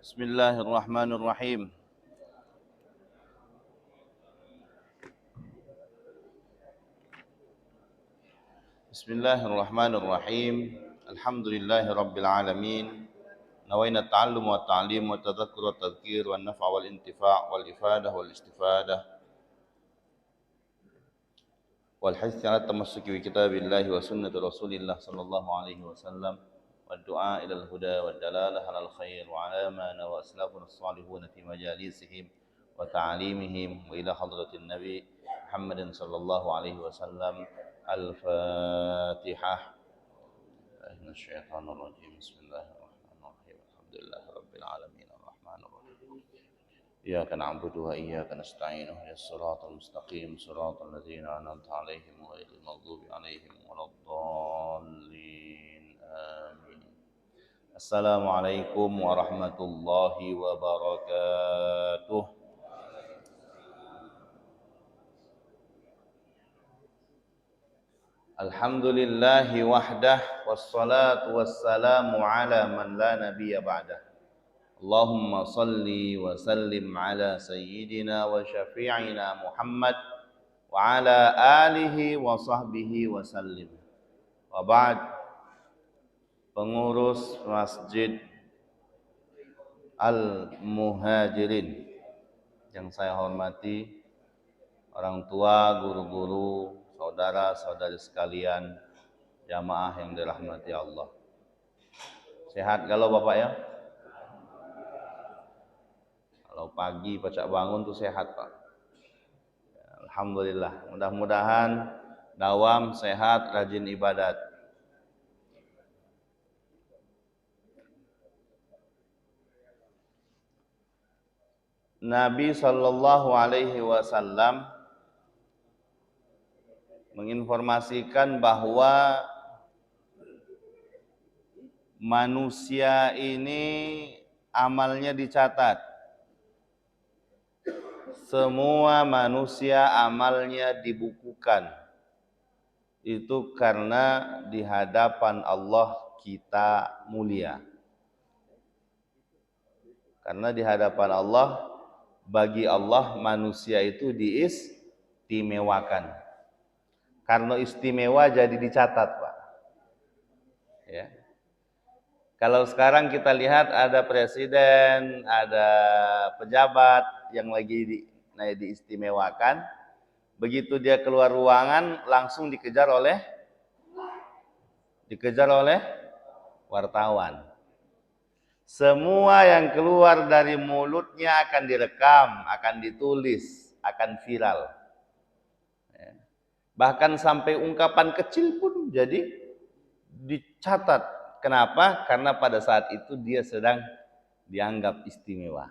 Bismillahirrahmanirrahim. Bismillahirrahmanirrahim. Alhamdulillahi rabbil alamin. Nawaina ta'allum wa ta'lim wa tadhakkur wa tadhkir wa naf'a wal intifa' wal ifadah wal istifadah wal hath 'ala tamassuki bi kitabillahi wa sunnati Rasulillah sallallahu alaihi wasallam wa du'a ila al-huda wa dalalah 'ala al-khair wa 'ala ma nawa aslafuna as-salihun fi majalisihim wa ta'limihim wa ila hadratin nabi Muhammadin sallallahu alaihi wasallam. Al-Fatihah. Minasyaitonir rajim. Bismillahirrahmanirrahim. Alhamdulillahi rabbil alamin arrahmanir rahim. Iyyaka na'budu wa iyyaka nasta'in. Ihdinas siratal mustaqim, siratal ladzina an'amta 'alaihim ghairil maghdubi 'alaihim waladdallin. Amin. Assalamualaikum warahmatullahi wabarakatuh. Alhamdulillahi wahdah wassalatu wassalamu ala man la nabiyya ba'dah. Allahumma salli wa sallim ala sayyidina wa syafi'ina Muhammad wa ala alihi wa sahbihi wa sallim. Wa ba'd. Pengurus Masjid Al-Muhajirin yang saya hormati, orang tua, guru-guru, saudara-saudari sekalian, jamaah yang dirahmati Allah. Sehat kalau Bapak ya? Kalau pagi pacak bangun tuh sehat Pak. Alhamdulillah. Mudah-mudahan dawam sehat, rajin ibadat. Nabi sallallahu alaihi wasallam menginformasikan bahwa manusia ini amalnya dicatat. Semua manusia amalnya dibukukan. Itu karena di hadapan Allah kita mulia. Karena di hadapan Allah, bagi Allah manusia itu diistimewakan. Karena istimewa jadi dicatat Pak. Ya. Kalau sekarang kita lihat ada presiden, ada pejabat yang lagi diistimewakan, begitu dia keluar ruangan langsung dikejar oleh wartawan. Semua yang keluar dari mulutnya akan direkam, akan ditulis, akan viral. Bahkan sampai ungkapan kecil pun jadi dicatat. Kenapa? Karena pada saat itu dia sedang dianggap istimewa.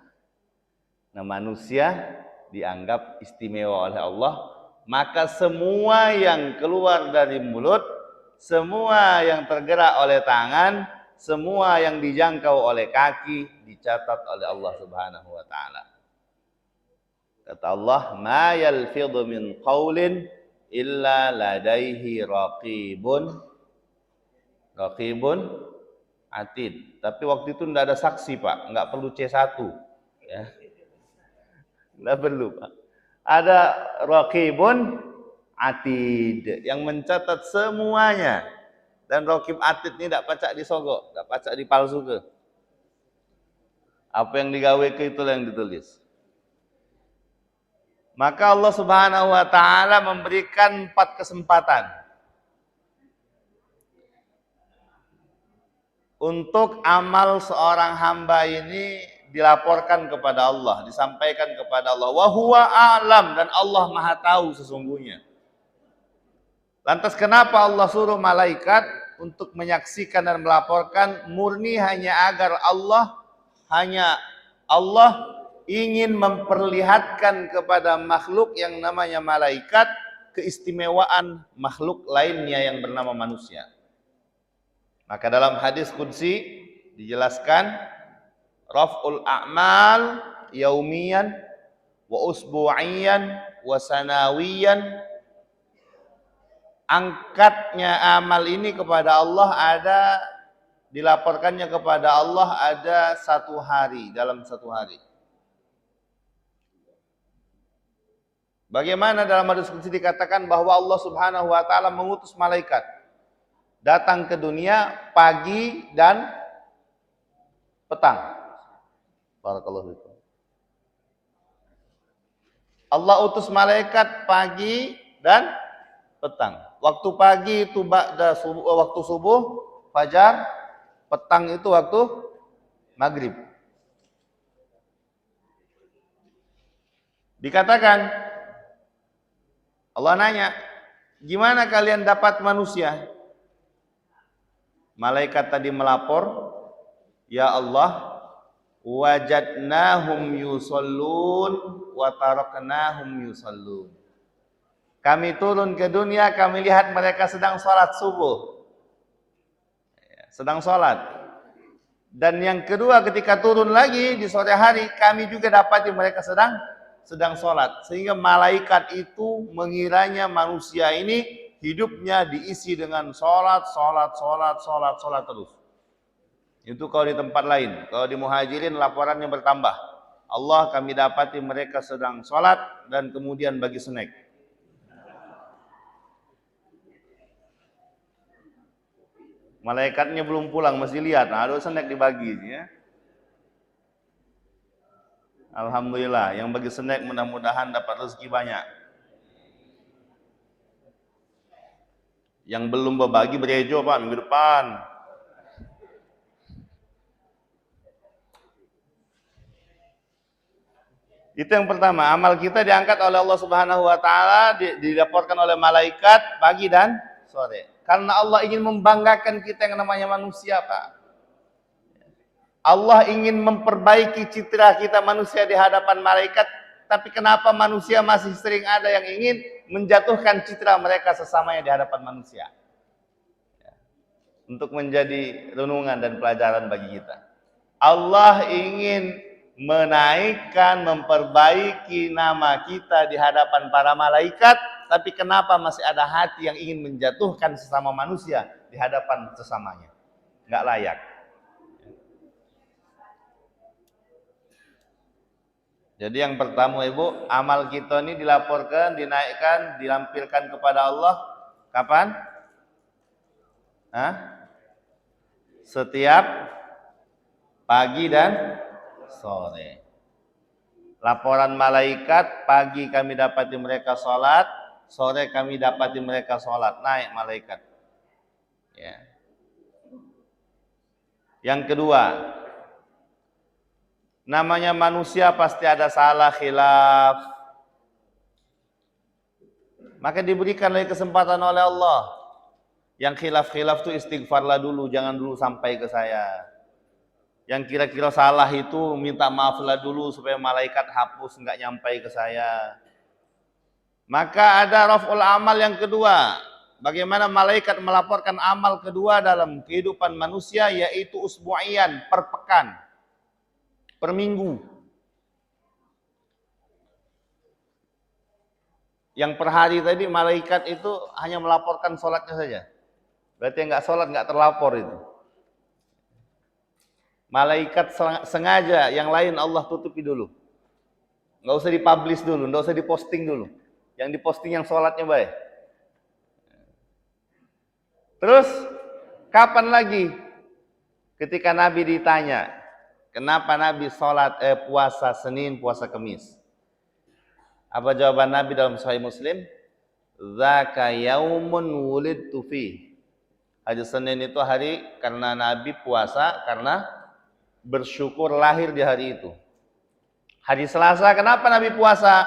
Nah, manusia dianggap istimewa oleh Allah, maka semua yang keluar dari mulut, semua yang tergerak oleh tangan, semua yang dijangkau oleh kaki dicatat oleh Allah Subhanahu wa taala. Kata Allah, "Ma yalfidhu min qaulin illa ladaihi raqibun atid." Tapi waktu itu tidak ada saksi Pak, nggak perlu C1 ya. Nggak perlu Pak. Ada raqibun atid yang mencatat semuanya. Dan raqib atid ini tidak pacak disogok, tidak pacak dipalsu ke. Apa yang digawe ke itulah yang ditulis. Maka Allah Subhanahu wa taala memberikan 4 kesempatan untuk amal seorang hamba ini dilaporkan kepada Allah, disampaikan kepada Allah. Wa huwa a'lam, dan Allah Maha tahu sesungguhnya. Lantas kenapa Allah suruh malaikat untuk menyaksikan dan melaporkan? Murni hanya agar Allah ingin memperlihatkan kepada makhluk yang namanya malaikat keistimewaan makhluk lainnya yang bernama manusia. Maka dalam hadis qudsi dijelaskan, raf'ul a'mal yaumiyan wa usbu'iyan wa sanawiyan. Angkatnya amal ini kepada Allah ada dilaporkannya kepada Allah ada 1 hari, dalam 1 hari. Bagaimana dalam hadis qudsi dikatakan bahwa Allah Subhanahu wa taala mengutus malaikat datang ke dunia pagi dan petang. Barakallahu fikum. Allah utus malaikat pagi dan petang. Waktu pagi itu waktu subuh, fajar, petang itu waktu maghrib. Dikatakan, Allah nanya, gimana kalian dapat manusia? Malaikat tadi melapor, ya Allah, wajadnahum yusallun wa taraknahum yusallun. Kami turun ke dunia, kami lihat mereka sedang sholat subuh. Sedang sholat. Dan yang kedua ketika turun lagi di sore hari, kami juga dapati mereka sedang sholat. Sehingga malaikat itu mengiranya manusia ini hidupnya diisi dengan sholat terus. Itu kalau di tempat lain. Kalau di Muhajirin laporannya bertambah. Allah, kami dapati mereka sedang sholat dan kemudian bagi snack. Malaikatnya belum pulang, masih lihat. Nah, ada snack dibagi ya. Alhamdulillah, yang bagi snack mudah-mudahan dapat rezeki banyak. Yang belum berbagi berejo Pak minggu depan. Itu yang pertama, amal kita diangkat oleh Allah Subhanahu wa taala, dilaporkan oleh malaikat pagi dan sore. Karena Allah ingin membanggakan kita yang namanya manusia, Pak. Allah ingin memperbaiki citra kita manusia di hadapan malaikat, tapi kenapa manusia masih sering ada yang ingin menjatuhkan citra mereka sesamanya di hadapan manusia? Untuk menjadi renungan dan pelajaran bagi kita. Allah ingin menaikkan, memperbaiki nama kita di hadapan para malaikat, tapi kenapa masih ada hati yang ingin menjatuhkan sesama manusia di hadapan sesamanya? Nggak layak. Jadi yang pertama Ibu, amal kita ini dilaporkan, dinaikkan, dilampirkan kepada Allah kapan? Setiap pagi dan sore. Laporan malaikat, pagi kami dapati mereka sholat, sore kami dapati mereka sholat, naik malaikat. Ya. Yang kedua, namanya manusia pasti ada salah, khilaf. Maka diberikan lagi kesempatan oleh Allah. Yang khilaf-khilaf itu istighfarlah dulu, jangan dulu sampai ke saya. Yang kira-kira salah itu minta maaflah dulu supaya malaikat hapus, nggak nyampai ke saya. Maka ada raf'ul amal yang kedua. Bagaimana malaikat melaporkan amal kedua dalam kehidupan manusia, yaitu usbu'iyan, per pekan, per minggu. Yang per hari tadi malaikat itu hanya melaporkan sholatnya saja. Berarti yang nggak sholat nggak terlapor itu. Malaikat sengaja yang lain Allah tutupi dulu. Nggak usah dipublish dulu, nggak usah diposting dulu. Yang diposting yang sholatnya baik. Terus kapan lagi? Ketika Nabi ditanya, kenapa Nabi puasa Senin, puasa Kamis? Apa jawaban Nabi dalam Sahih Muslim? Dzaka yaumun wulidtu fi. Hari Senin itu hari karena Nabi puasa karena bersyukur lahir di hari itu. Hari Selasa kenapa Nabi puasa?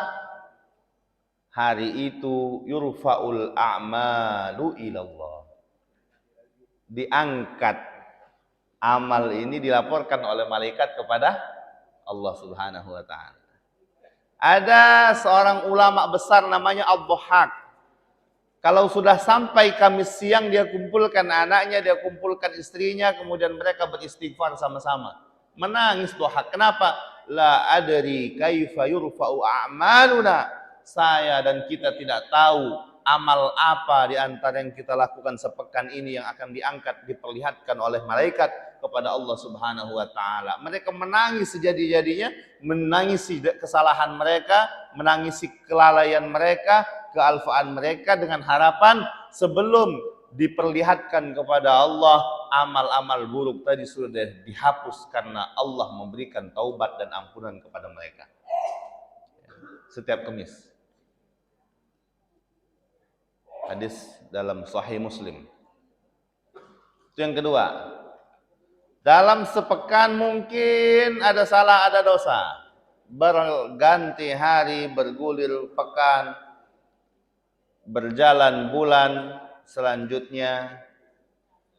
Hari itu yurfa'ul a'malu ilallah. Diangkat amal ini dilaporkan oleh malaikat kepada Allah Subhanahu wa taala. Ada seorang ulama besar namanya Ad-Dhahhak. Kalau sudah sampai Kamis siang, dia kumpulkan anaknya, dia kumpulkan istrinya, kemudian mereka beristighfar sama-sama. Menangis Dhahhak. Kenapa? La adri kaifa yurfa'u a'maluna. Saya dan kita tidak tahu amal apa di antara yang kita lakukan sepekan ini yang akan diangkat, diperlihatkan oleh malaikat kepada Allah Subhanahu wa taala. Mereka menangis sejadi-jadinya, menangisi kesalahan mereka, menangisi kelalaian mereka, kealfaan mereka dengan harapan sebelum diperlihatkan kepada Allah amal-amal buruk tadi sudah dihapus karena Allah memberikan taubat dan ampunan kepada mereka. Setiap Kamis. Hadis dalam Sahih Muslim. Itu yang kedua. Dalam sepekan mungkin ada salah, ada dosa. Berganti hari, bergulir pekan, berjalan bulan, selanjutnya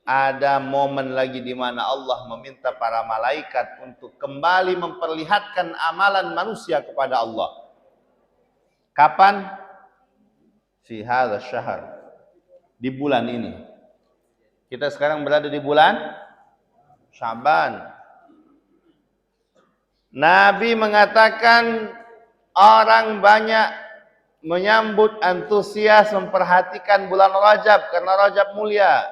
ada momen lagi di mana Allah meminta para malaikat untuk kembali memperlihatkan amalan manusia kepada Allah. Kapan? Fi hadza syahr, di bulan ini. Kita sekarang berada di bulan Sya'ban. Nabi mengatakan orang banyak menyambut antusias memperhatikan bulan Rajab karena Rajab mulia.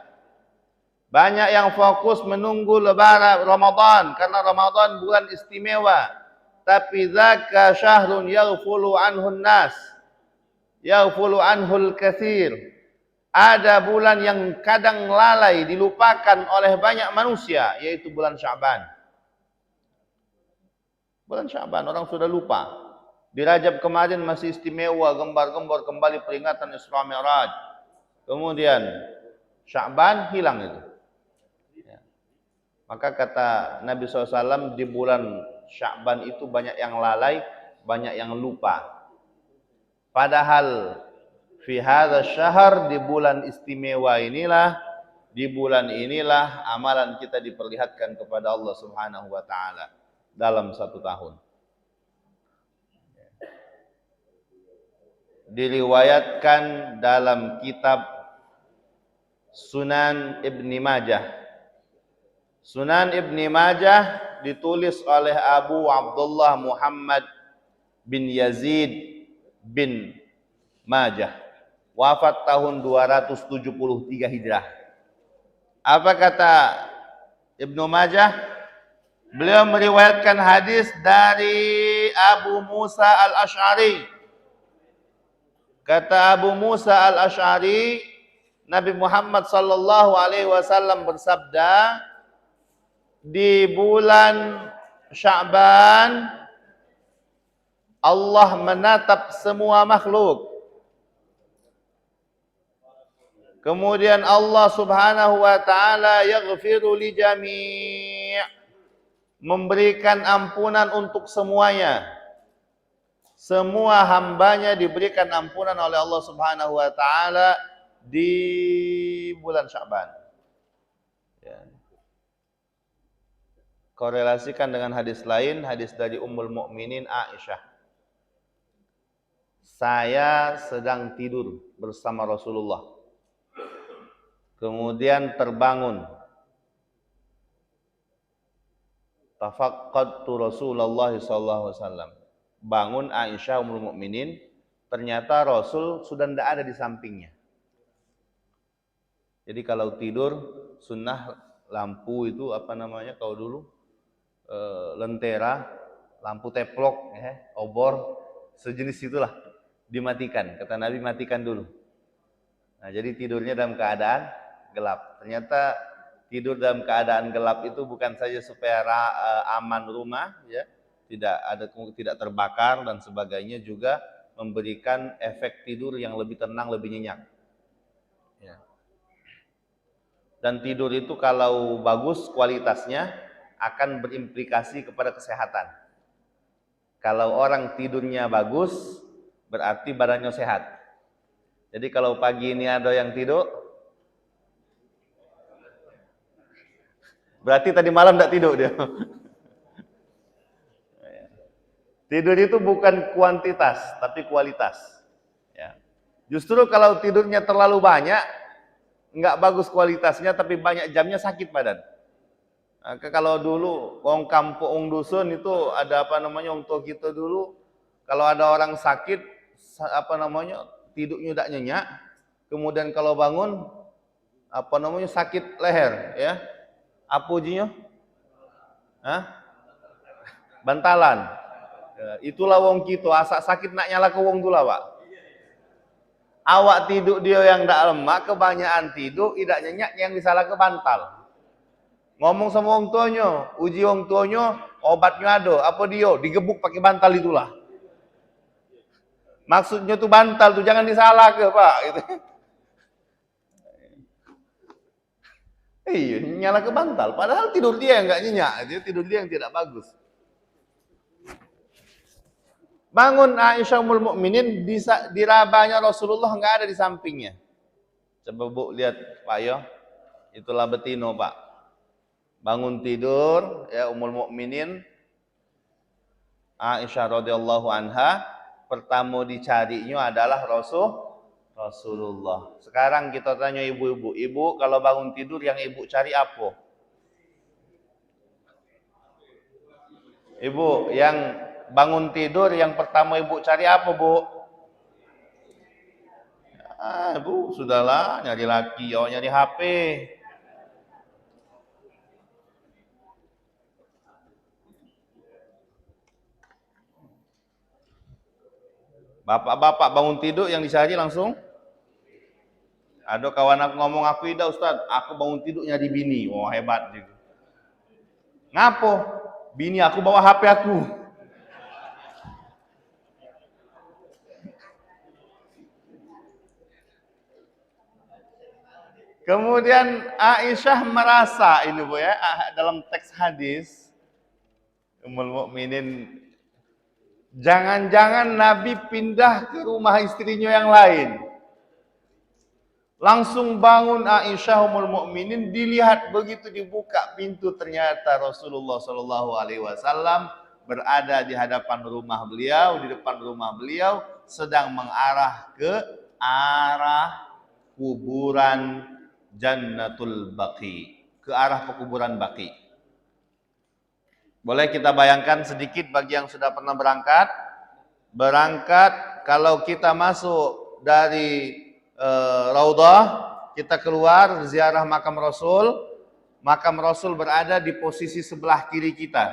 Banyak yang fokus menunggu lebaran Ramadan karena Ramadan bulan istimewa. Tapi dzaka syahrun yaghfulu anhun nas. Yaghfulu anhul katsir. Ada bulan yang kadang lalai, dilupakan oleh banyak manusia, yaitu bulan Sya'ban. Bulan Sya'ban orang sudah lupa. Di Rajab kemarin masih istimewa, gembar-gembor kembali peringatan Isra Mi'raj. Kemudian Sya'ban hilang itu. Ya. Maka kata Nabi SAW di bulan Sya'ban itu banyak yang lalai, banyak yang lupa. Padahal fi hadza syahr, di bulan istimewa inilah, di bulan inilah amalan kita diperlihatkan kepada Allah Subhanahu wa taala dalam satu tahun. Diriwayatkan dalam kitab Sunan Ibni Majah. Sunan Ibni Majah ditulis oleh Abu Abdullah Muhammad bin Yazid bin Majah, wafat tahun 273 Hijrah. Apa kata Ibnu Majah? Beliau meriwayatkan hadis dari Abu Musa al-Ash'ari. Kata Abu Musa al-Ash'ari, Nabi Muhammad sallallahu alaihi wasallam bersabda, di bulan Sya'ban Allah menatap semua makhluk. Kemudian Allah Subhanahu wa taala yaghfiru li jami', memberikan ampunan untuk semuanya. Semua hambanya diberikan ampunan oleh Allah Subhanahu wa taala di bulan Sya'ban. Ya. Korelasikan dengan hadis lain, hadis dari Ummul Mukminin Aisyah. Saya sedang tidur bersama Rasulullah. Kemudian terbangun. Tafaqqadtu Rasulullah sallallahu alaihi wasallam. Bangun Aisyah Ummul Mukminin, ternyata Rasul sudah tidak ada di sampingnya. Jadi kalau tidur sunnah lampu itu apa namanya kalau dulu lentera, lampu teplok, obor, sejenis itulah dimatikan. Kata Nabi matikan dulu. Nah, jadi tidurnya dalam keadaan gelap. Ternyata tidur dalam keadaan gelap itu bukan saja supaya aman rumah, ya, tidak terbakar dan sebagainya, juga memberikan efek tidur yang lebih tenang, lebih nyenyak. Ya. Dan tidur itu kalau bagus kualitasnya akan berimplikasi kepada kesehatan. Kalau orang tidurnya bagus, berarti badannya sehat. Jadi kalau pagi ini ada yang tidur, berarti tadi malam tidak tidur dia. Tidur itu bukan kuantitas, tapi kualitas. Ya. Justru kalau tidurnya terlalu banyak, nggak bagus kualitasnya, tapi banyak jamnya, sakit badan. Nah, kalau dulu wong kampung dusun itu ada apa namanya, untuk kita dulu, kalau ada orang sakit apa namanya tidurnya tidak nyenyak, kemudian kalau bangun sakit leher, ya. Apa ujinya? Bantalan. Ya, itulah wong kita asak sakit nak nyala ke wong tulah, Pak. Awak tidur dia yang tidak lemak, kebanyakan tidur, tidak nyenyak yang disalah ke bantal. Ngomong sama wong tuanya, uji wong tuanya, obatnya ada, apa dia? Digebuk pakai bantal itulah. Maksudnya tuh bantal tuh jangan disalah ke, Pak, gitu. Iya, nyala ke bantal. Padahal tidur dia yang nggak nyenyak, tidur dia yang tidak bagus. Bangun Aisyah Ummul Mukminin di rabanya Rasulullah nggak ada di sampingnya. Coba Bu lihat Pak yo, itulah betino Pak. Bangun tidur ya Ummul Mukminin Aisyah radhiyallahu anha, pertama dicarinya adalah Rasulullah. Sekarang kita tanya ibu-ibu, ibu kalau bangun tidur yang ibu cari apa? Ibu yang bangun tidur yang pertama ibu cari apa, Bu? Bu, sudahlah nyari laki, nyari HP. Bapak-bapak bangun tidur yang dicari langsung. Ada kawan aku ngomong, aku ida Ustaz, aku bangun tidur nyari bini. Oh hebat juga. Ngapo? Bini aku bawa HP aku. Kemudian Aisyah merasa ini Bu ya, dalam teks hadis Ummul Mukminin, jangan-jangan Nabi pindah ke rumah istrinya yang lain. Langsung bangun Aisyah Ummul Mukminin, dilihat begitu dibuka pintu ternyata Rasulullah Shallallahu Alaihi Wasallam berada di hadapan rumah beliau, di depan rumah beliau, sedang mengarah ke arah kuburan Jannatul Baqi, ke arah pekuburan Baqi. Boleh kita bayangkan sedikit bagi yang sudah pernah berangkat. Berangkat kalau kita masuk dari Raudhah, kita keluar ziarah makam Rasul. Makam Rasul berada di posisi sebelah kiri kita.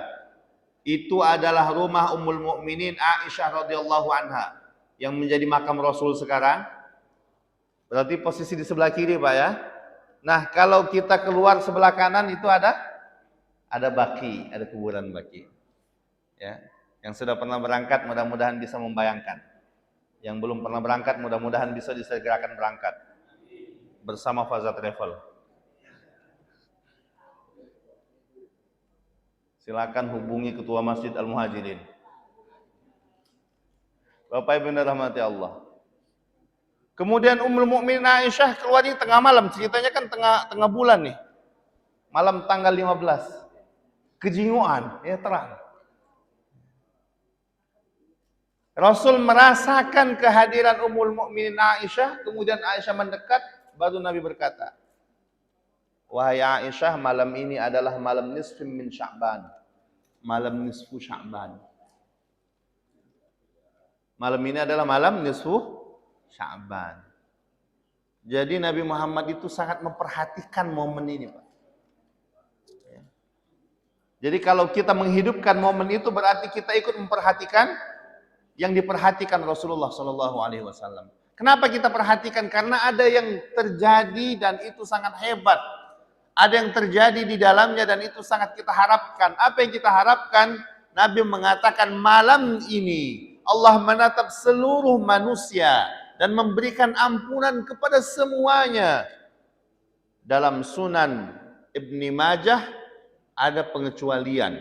Itu adalah rumah Ummul Mukminin Aisyah radhiyallahu anha yang menjadi makam Rasul sekarang. Berarti posisi di sebelah kiri, Pak ya. Nah, kalau kita keluar sebelah kanan itu ada Baqi, ada kuburan Baqi. Ya. Yang sudah pernah berangkat mudah-mudahan bisa membayangkan. Yang belum pernah berangkat mudah-mudahan bisa disegerakan berangkat bersama Faza Travel. Silakan hubungi Ketua Masjid Al-Muhajirin. Bapak Ibu rahmati Allah. Kemudian Ummul Mukminin Aisyah keluar di tengah malam, ceritanya kan tengah bulan nih. Malam tanggal 15. Kejinguan, ya terang. Rasul merasakan kehadiran Ummul Mukminin Aisyah, kemudian Aisyah mendekat, baru Nabi berkata, "Wahai Aisyah, malam ini adalah malam nisfu min Sya'ban." Malam nisfu Sya'ban. Malam ini adalah malam nisfu Sya'ban. Jadi Nabi Muhammad itu sangat memperhatikan momen ini, Pak. Jadi kalau kita menghidupkan momen itu berarti kita ikut memperhatikan yang diperhatikan Rasulullah Shallallahu Alaihi Wasallam. Kenapa kita perhatikan? Karena ada yang terjadi dan itu sangat hebat. Ada yang terjadi di dalamnya dan itu sangat kita harapkan. Apa yang kita harapkan? Nabi mengatakan malam ini Allah menatap seluruh manusia dan memberikan ampunan kepada semuanya. Dalam Sunan Ibni Majah ada pengecualian.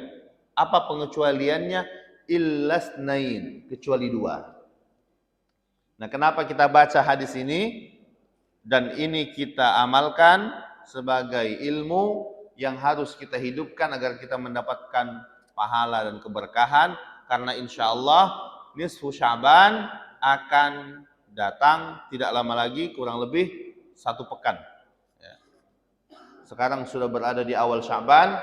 Apa pengecualiannya? Illasnain, kecuali dua. Nah, kenapa kita baca hadis ini? Dan ini kita amalkan sebagai ilmu yang harus kita hidupkan agar kita mendapatkan pahala dan keberkahan. Karena insya Allah nisfu Sya'ban akan datang tidak lama lagi, kurang lebih 1 pekan. Sekarang sudah berada di awal Sya'ban,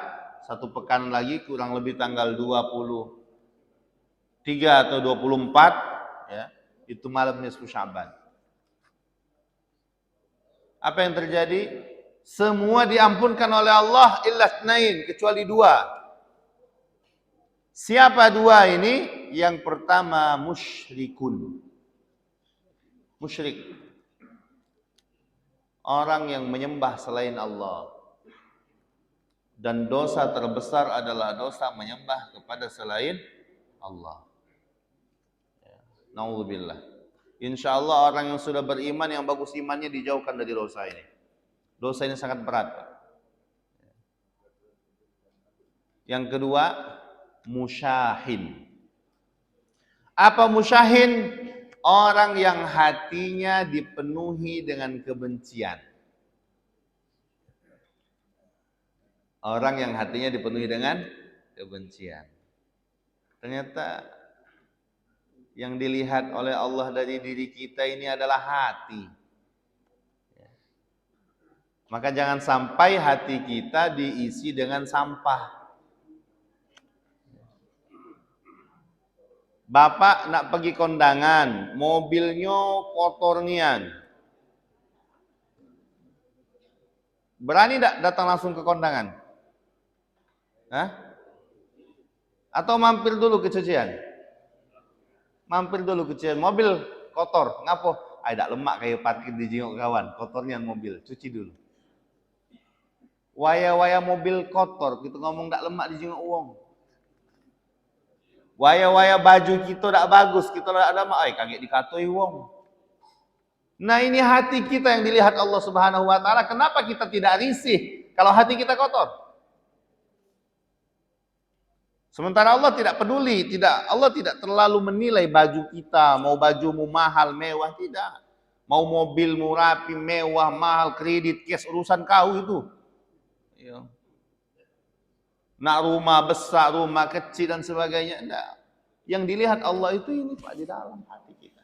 1 pekan lagi kurang lebih tanggal 23 atau 24, ya, itu malam nisfu Sya'ban. Apa yang terjadi? Semua diampunkan oleh Allah illa tsnain, kecuali dua. Siapa dua ini? Yang pertama musyrikun. Musyrik. Orang yang menyembah selain Allah. Dan dosa terbesar adalah dosa menyembah kepada selain Allah. Nauzubillah. Insya Allah orang yang sudah beriman, yang bagus imannya, dijauhkan dari dosa ini. Dosa ini sangat berat. Yang kedua, musyahin. Apa musyahin? Orang yang hatinya dipenuhi dengan kebencian. Orang yang hatinya dipenuhi dengan kebencian. Ternyata yang dilihat oleh Allah dari diri kita ini adalah hati. Maka jangan sampai hati kita diisi dengan sampah. Bapak nak pergi kondangan, mobilnya kotor nian. Berani tak datang langsung ke kondangan? Hah? Atau mampir dulu ke cucian? Mampir dulu ke cucian, mobil kotor, ngapo? Ada lemak kayak parkir di jenguk kawan, kotornya mobil, cuci dulu. Waya-waya mobil kotor, kita ngomong tak lemak di jenguk uang. Waya-waya baju kita tak bagus, kita tak ada mak, kaget dikatoi uang. Nah ini hati kita yang dilihat Allah Subhanahu Wa Taala. Kenapa kita tidak risih kalau hati kita kotor? Sementara Allah tidak peduli, Allah tidak terlalu menilai baju kita, mau bajumu mahal, mewah, tidak. Mau mobilmu rapi, mewah, mahal, kredit, cash, urusan kau itu. Ya. Nak rumah besar, rumah kecil dan sebagainya, enggak. Yang dilihat Allah itu ini Pak, di dalam hati kita.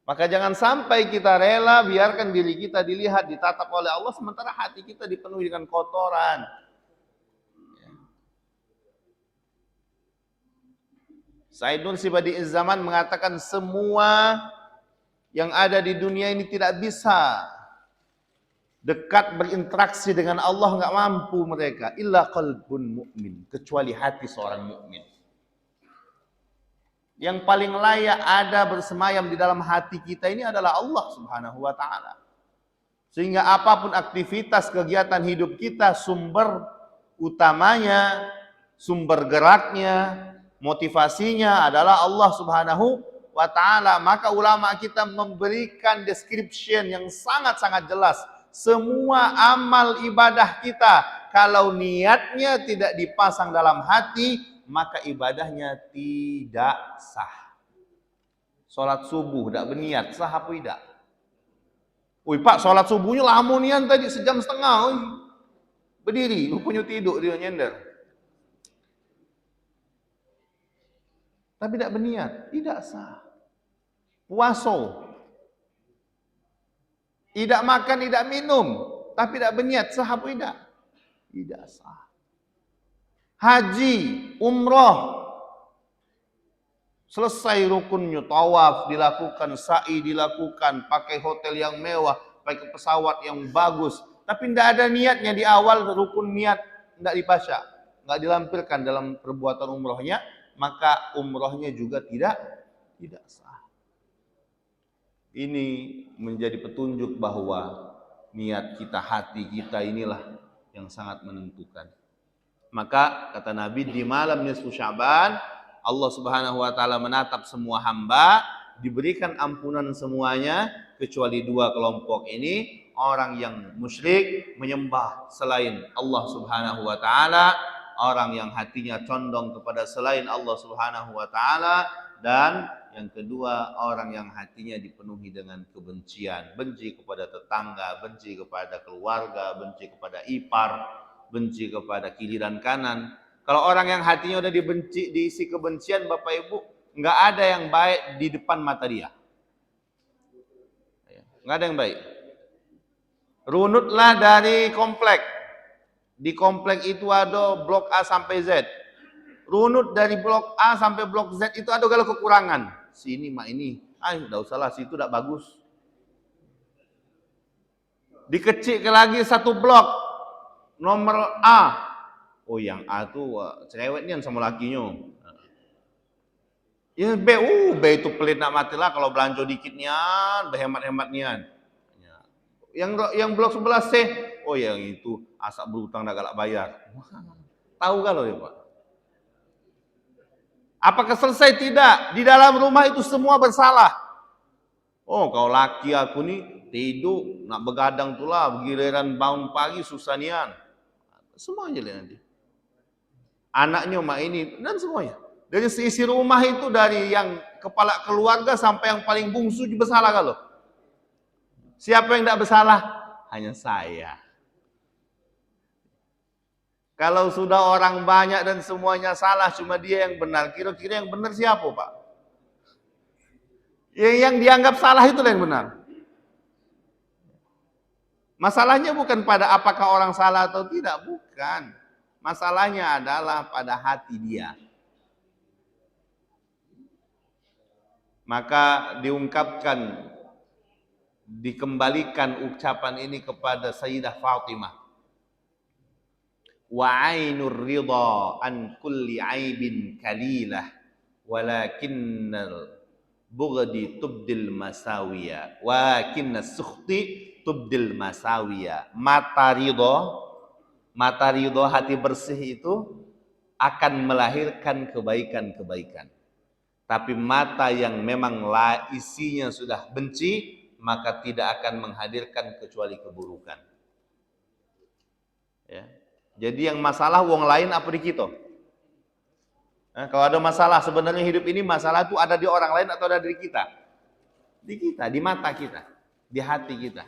Maka jangan sampai kita rela biarkan diri kita dilihat, ditatap oleh Allah, sementara hati kita dipenuhi dengan kotoran. Said Nursi Badi'iz Zaman mengatakan semua yang ada di dunia ini tidak bisa dekat berinteraksi dengan Allah, enggak mampu mereka, illa qalbun mu'min, kecuali hati seorang mukmin. Yang paling layak ada bersemayam di dalam hati kita ini adalah Allah Subhanahu wa taala. Sehingga apapun aktivitas kegiatan hidup kita, sumber utamanya, sumber geraknya, motivasinya adalah Allah Subhanahu wa taala. Maka ulama kita memberikan description yang sangat-sangat jelas. Semua amal ibadah kita, kalau niatnya tidak dipasang dalam hati, maka ibadahnya tidak sah. Sholat subuh tidak berniat, sah apa tidak? Wih Pak, sholat subuhnya lama nian tadi, sejam setengah. Berdiri, rupanya tidur dia nyender. Tapi tidak berniat, tidak sah. Puasa, tidak makan, tidak minum, tapi tidak berniat, sah apa tidak? Tidak sah. Haji, umrah, selesai rukunnya, tawaf dilakukan, sa'i dilakukan, pakai hotel yang mewah, pakai pesawat yang bagus, tapi tidak ada niatnya di awal, rukun niat tidak dibaca, tidak dilampirkan dalam perbuatan umrahnya, maka umrahnya juga tidak sah. Ini menjadi petunjuk bahwa niat kita, hati kita inilah yang sangat menentukan. Maka kata Nabi, di malam nisfu Sya'ban Allah Subhanahu wa taala menatap semua hamba, diberikan ampunan semuanya kecuali dua kelompok ini, orang yang musyrik menyembah selain Allah Subhanahu wa taala, orang yang hatinya condong kepada selain Allah Subhanahu wa taala, dan yang kedua orang yang hatinya dipenuhi dengan kebencian, benci kepada tetangga, benci kepada keluarga, benci kepada ipar, benci kepada kiri dan kanan. Kalau orang yang hatinya udah diisi kebencian, Bapak Ibu, nggak ada yang baik di depan mata dia. Nggak ada yang baik. Runutlah dari komplek. Di komplek itu ada blok A sampai Z. Runut dari blok A sampai blok Z itu ada kalau kekurangan. Sini mak ini, udah usahlah, situ udah bagus. Dikecil lagi satu blok, nomor A. Oh yang A tuh cerewet nian sama lakinya. Ya B, B itu pelit nak mati lah kalau belanja dikit nian, berhemat-hemat nian. Yang blok sebelah C, oh yang itu asak berutang dah galak bayar. Tahu kalau ya Pak? Apakah selesai? Tidak. Di dalam rumah itu semua bersalah. Oh kau laki aku nih tidur nak begadang tu lah, giliran bangun pagi susah nian. Semuanya lihat nanti. Anaknya mak ini dan semuanya. Dari seisi rumah itu dari yang kepala keluarga sampai yang paling bungsu bersalah kalau. Siapa yang tidak bersalah? Hanya saya. Kalau sudah orang banyak dan semuanya salah, cuma dia yang benar. Kira-kira yang benar siapa, Pak? Yang dianggap salah itu yang benar. Masalahnya bukan pada apakah orang salah atau tidak, bukan. Masalahnya adalah pada hati dia. Maka diungkapkan, dikembalikan ucapan ini kepada Sayyidah Fatimah. Wa ainur ridha an kulli aibin kalilah walakinnal bughdi tubdil masawiya wakinnas sukhti tubdil masawiya. Mata ridha, hati bersih itu akan melahirkan kebaikan-kebaikan. Tapi mata yang memang isinya sudah benci, maka tidak akan menghadirkan kecuali keburukan. Ya. Jadi yang masalah wong lain apa di kita? Nah, kalau ada masalah, sebenarnya hidup ini masalah itu ada di orang lain atau ada di kita? Di kita, di mata kita, di hati kita.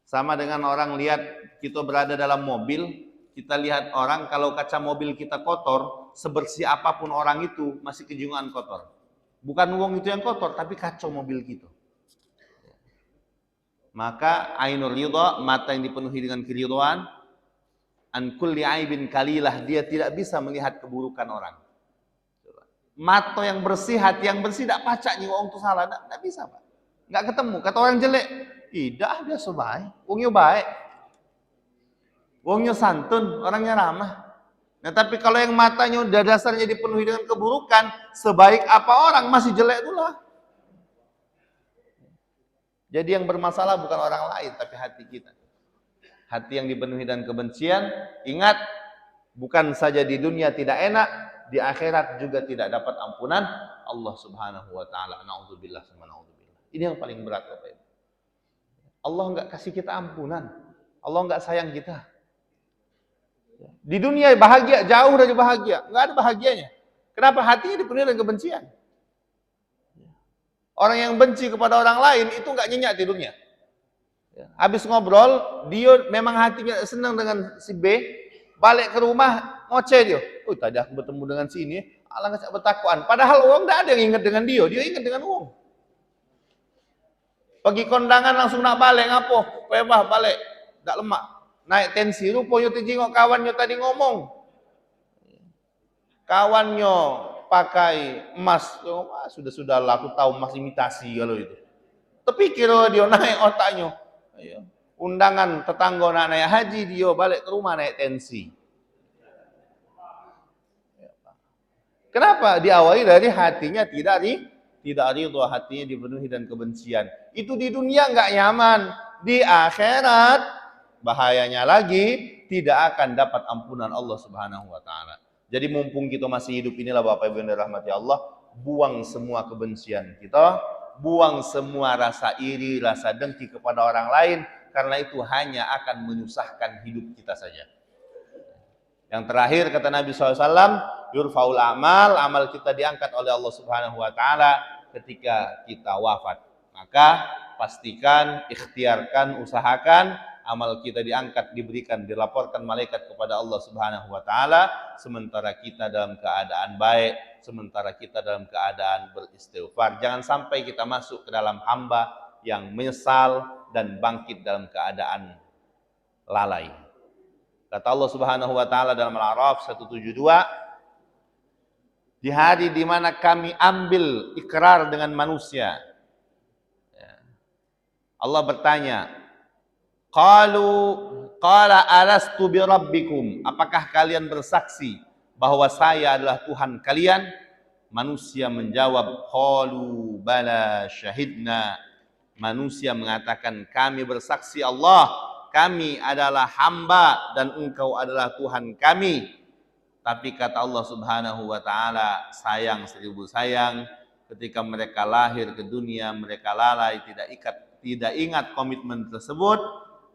Sama dengan orang lihat kita berada dalam mobil, kita lihat orang kalau kaca mobil kita kotor, sebersih apapun orang itu masih kejungan kotor. Bukan wong itu yang kotor, tapi kacau mobil kita. Maka ainur ridha, mata yang dipenuhi dengan keridhaan, an kulli aibin kalilah, dia tidak bisa melihat keburukan orang. Mata yang bersih, hati yang bersih, tidak pacak nih orang itu salah, tidak bisa Pak. Nggak ketemu, kata orang jelek, tidak, dia sebaik, wongnya baik, wongnya santun, orangnya ramah. Nah tapi kalau yang matanya udah dasarnya dipenuhi dengan keburukan, sebaik apa orang masih jelek itulah. Jadi yang bermasalah bukan orang lain, tapi hati kita. Hati yang dipenuhi dengan kebencian, ingat, bukan saja di dunia tidak enak, di akhirat juga tidak dapat ampunan Allah Subhanahu wa taala. Nauzubillah sama nauzubillah. Ini yang paling berat Bapak Ibu. Allah enggak kasih kita ampunan. Allah enggak sayang kita. Di dunia bahagia, jauh dari bahagia, enggak ada bahagianya. Kenapa? Hatinya dipenuhi dengan kebencian. Orang yang benci kepada orang lain itu enggak nyenyak tidurnya. Habis ngobrol, dia memang hatinya senang dengan si B, balik ke rumah ngoceh dia. Oh tadi aku bertemu dengan si ini, alangkah betakuan. Padahal uang tidak ada yang ingat dengan dia ingat dengan uang. Pergi kondangan langsung nak balik, ngapo? Pebah balik, tak lemak. Naik tensi, rupanya tengok kawannya tadi ngomong. Kawannya pakai emas, sudah-sudahlah aku tahu emas imitasi kalau itu. Terpikir dia naik otaknya. Undangan tetangga nak naik haji, dia balik ke rumah naik tensi. Kenapa? Diawali dari hatinya tidak ridho, hatinya dipenuhi dan kebencian. Itu di dunia enggak nyaman, di akhirat bahayanya lagi, tidak akan dapat ampunan Allah Subhanahu wa taala. Jadi mumpung kita masih hidup inilah Bapak Ibu yang dirahmati Allah, buang semua kebencian kita, buang semua rasa iri, rasa dengki kepada orang lain, karena itu hanya akan menyusahkan hidup kita saja. Yang terakhir kata Nabi SAW, yurfaul amal kita diangkat oleh Allah Subhanahu wa taala ketika kita wafat. Maka pastikan, ikhtiarkan, usahakan amal kita diangkat, diberikan, dilaporkan malaikat kepada Allah Subhanahu wa taala sementara kita dalam keadaan baik, sementara kita dalam keadaan beristighfar. Jangan sampai kita masuk ke dalam hamba yang menyesal dan bangkit dalam keadaan lalai. Kata Allah Subhanahu wa taala dalam Al-A'raf 172, di hari di mana kami ambil ikrar dengan manusia. Allah bertanya, qala alastu birabbikum, apakah kalian bersaksi bahwa saya adalah Tuhan kalian? Manusia menjawab, qalu bala syahidna. Manusia mengatakan, kami bersaksi Allah, kami adalah hamba dan engkau adalah Tuhan kami. Tapi kata Allah Subhanahu wa taala, sayang seribu sayang, ketika mereka lahir ke dunia mereka lalai, tidak ingat komitmen tersebut.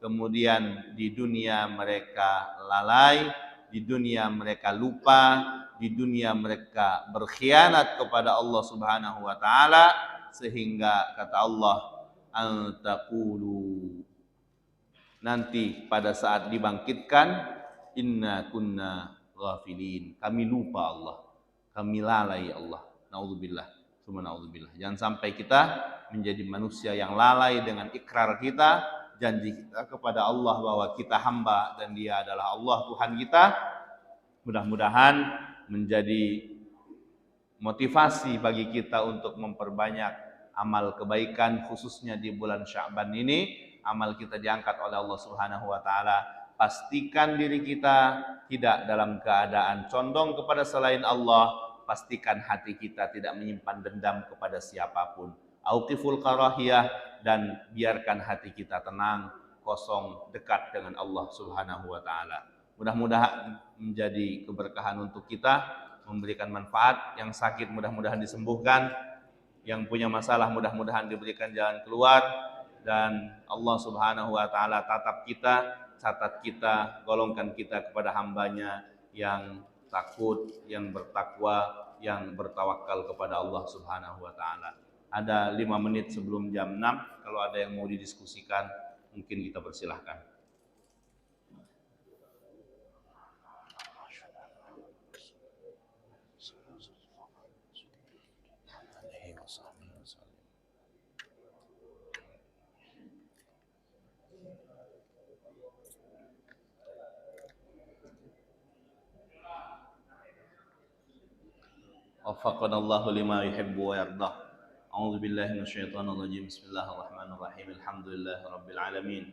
Kemudian di dunia mereka lalai, di dunia mereka lupa, di dunia mereka berkhianat kepada Allah Subhanahu wa taala, sehingga kata Allah, antaqulu, nanti pada saat dibangkitkan, inna kunna ghafilin, kami lupa Allah, kami lalai Allah. Naudzubillah, summa naudzubillah. Jangan sampai kita menjadi manusia yang lalai dengan ikrar kita, janji kita kepada Allah bahwa kita hamba dan Dia adalah Allah Tuhan kita. Mudah-mudahan menjadi motivasi bagi kita untuk memperbanyak amal kebaikan, khususnya di bulan Sya'ban ini. Amal kita diangkat oleh Allah Subhanahu wa taala. Pastikan diri kita tidak dalam keadaan condong kepada selain Allah. Pastikan hati kita tidak menyimpan dendam kepada siapapun. Auqiful karahiyah, dan biarkan hati kita tenang, kosong, dekat dengan Allah Subhanahu wa taala. Mudah-mudahan menjadi keberkahan untuk kita, memberikan manfaat. Yang sakit mudah-mudahan disembuhkan, yang punya masalah mudah-mudahan diberikan jalan keluar, dan Allah Subhanahu wa taala tatap kita, catat kita, golongkan kita kepada hambanya yang takut, yang bertakwa, yang bertawakal kepada Allah Subhanahu wa taala. Ada 5 menit sebelum jam 6, kalau ada yang mau didiskusikan mungkin kita persilahkan. Waffaqanallahu lima yuhibbu wa yardah. A'udzu billahi minasyaitonir rajim. Bismillahirrahmanirrahim. Alhamdulillahirabbil alamin.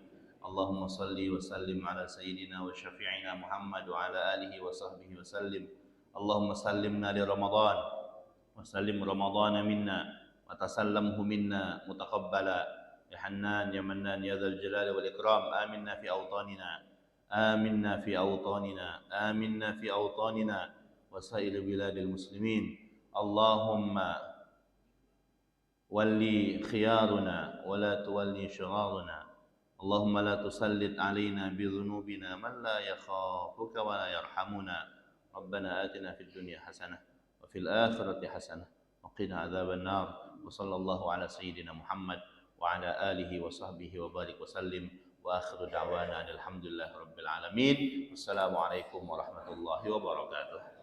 Allahumma shalli wa sallim ala sayyidina wa syafi'ina Muhammad wa ala alihi wa sahbihi wa sallim. Allahumma sallimna li Ramadan wa sallim Ramadan minna wa tasallamhu minna mutaqabbala ya Hannan ya Mannan ya dzal jalali wal ikram. Aminna fi awtanina, aminna fi awtanina, aminna fi awtanina wa sa'ir biladil muslimin. Allahumma walli khiyaruna wa la tuwalli shiraruna. Allahumma la tusallit alaina bi dhunubina man la yakhafuka wa la yarhamuna. Rabbana atina fid dunya hasanah wa fil akhirati hasanah wa qina adzaban nar. Wa sallallahu ala sayyidina Muhammad wa ala alihi wa sahbihi wa barik wa sallim. Wa akhiru da'wana alhamdulillahi rabbil alamin. Wassalamu alaikum warahmatullahi wabarakatuh.